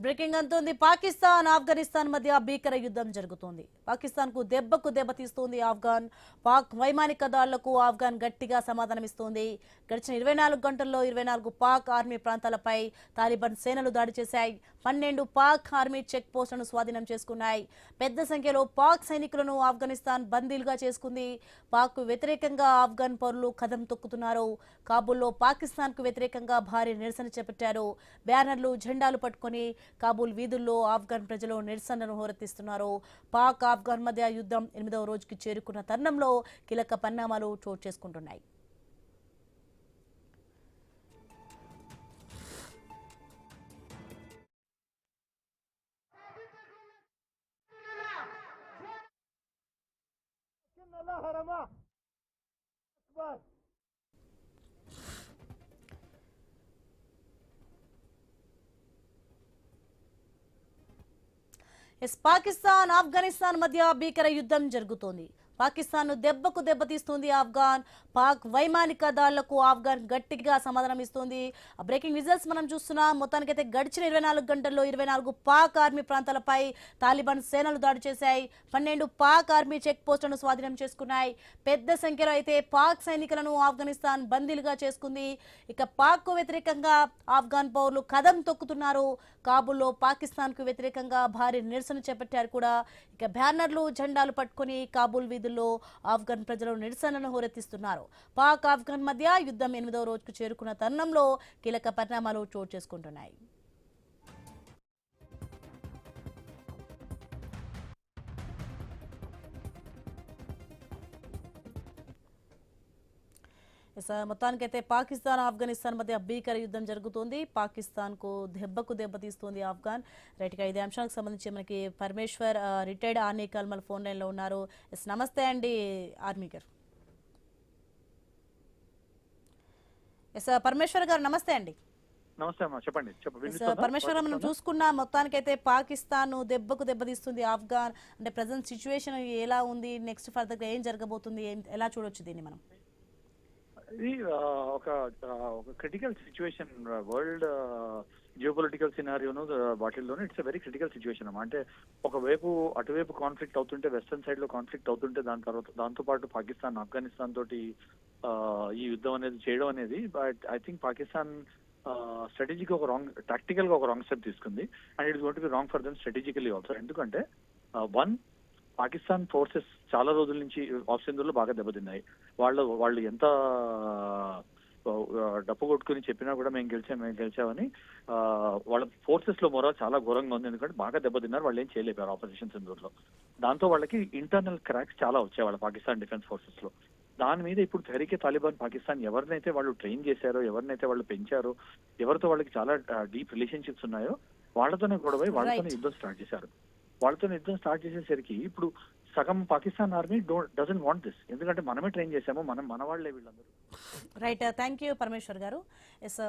Breaking అంటోంది పాకిస్తాన్ ఆఫ్ఘనిస్తాన్ మధ్య భీకర యుద్ధం జరుగుతోంది. పాకిస్తాన్ కు దెబ్బకు దెబ్బతీస్తోంది ఆఫ్ఘాన్. పాక్ వైమానిక దాడులకు ఆఫ్ఘాన్ గట్టిగా సమాధానమిస్తోంది. గడిచిన 24 గంటల్లో 24 పాక్ ఆర్మీ ప్రాంతాలపై తాలిబాన్ సేనలు దాడి చేశాయి. 12 పాక్ ఆర్మీ చెక్ పోస్టులను స్వాధీనం చేసుకున్నాయి. పెద్ద సంఖ్యలో పాక్ సైనికులను ఆఫ్ఘనిస్తాన్ బందీలుగా చేసుకుంది. పాక్ వ్యతిరేకంగా ఆఫ్ఘాన్ పౌరులు కదం తొక్కుతున్నారు. కాబూల్లో పాకిస్తాన్ కు వ్యతిరేకంగా భారీ నిరసన చేపట్టారు. బ్యానర్లు జెండాలు పట్టుకొని కాబూల్ వీధుల్లో ఆఫ్ఘన్ ప్రజలు నిరసనను హోరెత్తిస్తున్నారు. పాక్ ఆఫ్ఘాన్ మధ్య యుద్ధం 8వ రోజుకి చేరుకున్న తరుణంలో కీలక పరిణామాలు చోటు చేసుకుంటున్నాయి. పాకిస్తాన్ ఆఫ్ఘనిస్తాన్ మధ్య భీకర యుద్ధం జరుగుతోంది. పాకిస్తాన్ దెబ్బకు దెబ్బతీస్తుంది ఆఫ్ఘాన్. పాక్ వైమానిక దాడులకు ఆఫ్ఘాన్ గట్టిగా సమాధానం ఇస్తుంది. బ్రేకింగ్ రిజల్ట్స్ మనం చూస్తున్నాం. మొత్తానికైతే గడిచిన 24 గంటల్లో 24 పాక్ ఆర్మీ ప్రాంతాలపై తాలిబాన్ సేనలు దాడి చేశాయి. 12 పాక్ ఆర్మీ చెక్ పోస్టులను స్వాధీనం చేసుకున్నాయి. పెద్ద సంఖ్యలో అయితే పాక్ సైనికులను ఆఫ్ఘనిస్తాన్ బందీలుగా చేసుకుంది. ఇక పాక్ కు వ్యతిరేకంగా ఆఫ్ఘాన్ పౌరులు కదం తొక్కుతున్నారు. కాబూల్లో పాకిస్తాన్ కు వ్యతిరేకంగా భారీ నిరసన చేపట్టారు కూడా. ఇక బ్యానర్లు జెండాలు పట్టుకుని కాబూల్ వీధుల్లో ఆఫ్ఘన్ ప్రజలు నిరసనను హోరెత్తిస్తున్నారు. పాక్ ఆఫ్ఘన్ మధ్య యుద్ధం 8వ రోజుకు చేరుకున్న తరుణంలో కీలక పరిణామాలు చోటు చేసుకుంటున్నాయి. మొత్తానికైతే పాకిస్తాన్ ఆఫ్ఘనిస్తాన్ మధ్య భీకర యుద్ధం జరుగుతోంది. పాకిస్తాన్ కు దెబ్బకు దెబ్బతీస్తుంది ఆఫ్ఘాన్. రైట్ గా ఇదే అంశానికి సంబంధించి మనకి Parameshwar retired army colonel phone line లో ఉన్నారు. నమస్తే అండి ఆర్మీ గారు. పరమేశ్వర్ గారు నమస్తే అండి. నమస్తే అమ్మా, చెప్పండి. పరమేశ్వర్ గారు, మనం చూసుకున్నా మొత్తానికైతే పాకిస్తాన్ దెబ్బకు దెబ్బతీస్తుంది ఆఫ్ఘాన్. అంటే ప్రజెంట్ సిచ్యువేషన్ ఎలా ఉంది, నెక్స్ట్ ఫర్దర్ గా ఏం జరగబోతుంది, ఎలా చూడొచ్చు దీన్ని మనం? ఇది ఒక క్రిటికల్ సిచ్యువేషన్ వరల్డ్ జియోపొలిటికల్ సినారియోను వాటిల్లోనే ఇట్స్ వెరీ క్రిటికల్ సిచ్యువేషన్ అమ్మా. అంటే ఒకవైపు అటువైపు కాన్ఫ్లిక్ట్ అవుతుంటే, వెస్టర్న్ సైడ్ లో కాన్ఫ్లిక్ట్ అవుతుంటే, దాంతో పాటు పాకిస్తాన్ ఆఫ్ఘనిస్తాన్ తోటి ఈ యుద్ధం అనేది చేయడం అనేది, but I think Pakistan strategic ఒక రాంగ్, టాక్టికల్ గా ఒక రాంగ్ స్టెప్ తీసుకుంది. And it is going to be wrong for them strategically also. ఎందుకంటే పాకిస్తాన్ ఫోర్సెస్ చాలా రోజుల నుంచి ఆఫ్ సింధూర్లో బాగా దెబ్బతిన్నాయి. వాళ్ళు ఎంత డప్పు కొట్టుకుని చెప్పినా కూడా మేము గెలిచామని వాళ్ళ ఫోర్సెస్ లో మొరాల్ చాలా ఘోరంగా ఉంది. ఎందుకంటే బాగా దెబ్బతిన్నారు, వాళ్ళు ఏం చేయలేపారు ఆపోజిషన్ సింధూర్లో. దాంతో వాళ్ళకి ఇంటర్నల్ క్రాక్స్ చాలా వచ్చాయి వాళ్ళ పాకిస్తాన్ డిఫెన్స్ ఫోర్సెస్ లో. దాని మీద ఇప్పుడు తెహరీకే తాలిబాన్ పాకిస్తాన్ ఎవరినైతే వాళ్ళు ట్రైన్ చేశారో, ఎవరినైతే వాళ్ళు పెంచారో, ఎవరితో వాళ్ళకి చాలా డీప్ రిలేషన్షిప్స్ ఉన్నాయో వాళ్ళతోనే గొడవై వాళ్ళతోనే యుద్ధం స్టార్ట్ చేశారు. వాళ్ళతో యుద్ధం స్టార్ట్ చేసేసరికి ఇప్పుడు సగం Pakistan army doesn't want this. ఎందుకంటే మనమే ట్రైన్ చేసాము, మన వాళ్ళే వీళ్ళందరూ. రైట్, థ్యాంక్ యూ పరమేశ్వర్ గారు. ఎస్